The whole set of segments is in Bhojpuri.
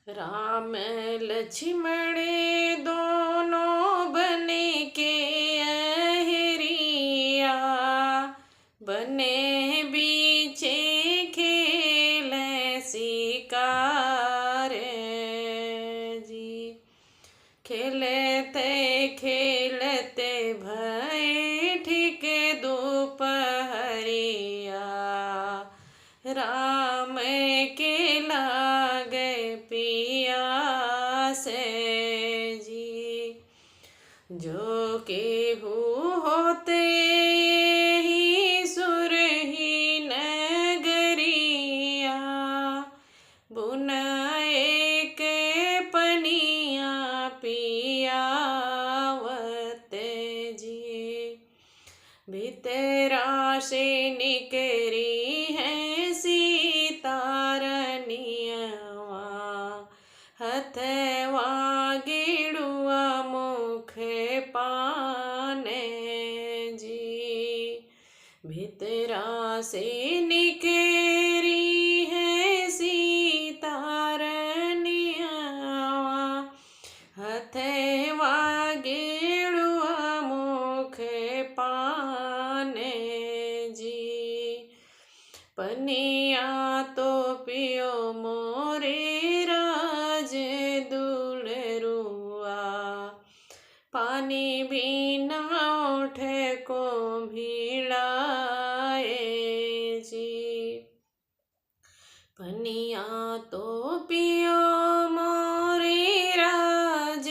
राम लक्ष्मण दोनों बने के अहिरिया, बने बीचे खेल शिकार जी। खेलते खेलते भय ठीक दोपहरिया, राम के लागे पियास जी। जो केहू होते ही सुरही नगरिया, बुनाए के पनिया पियावते जी। भीतरा से निकरी है सीता रनियवा, हथवा गिड़ुआ मुख पाने जी। भीतरा से निकरी है सीता रनियवा, हथवा गिड़ुआ मुख पाने जी। पनिया तो पियो मोरे राज दुलरुआ, पानी भी ना उठे को भिड़ाए जी। पनिया तो पियो मोरे राज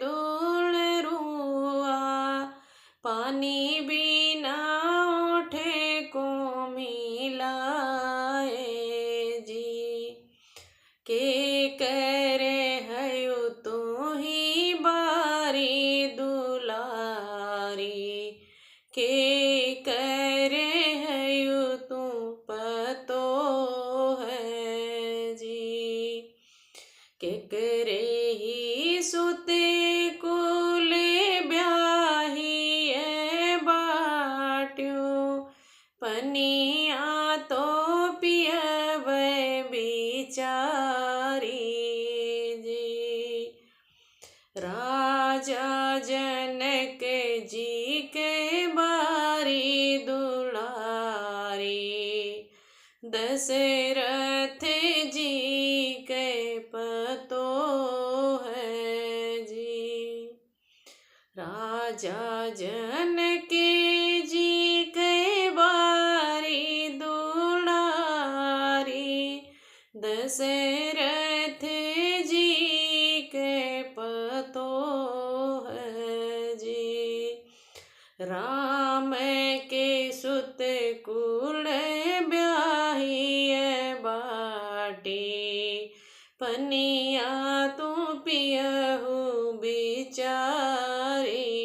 दुलरुआ, पानी भी ना उठे को मिलाए जी। के करे हयु तू ही बारी दुलारी, के करे हयु तू पतो है जी। के करे ही सुते कुले ब्याही बाट्यो, पनिया तो पियबै बिचारी जी। राजा जनक जी के बारी दुलारी, दशरथ जी के पतो है जी। राजा जनक जी के बारी दुलारी, दशरथ जी के पतो है जी। राम के सुत कुल ब्याही बाटी, पनिया तू पियहु बिचारी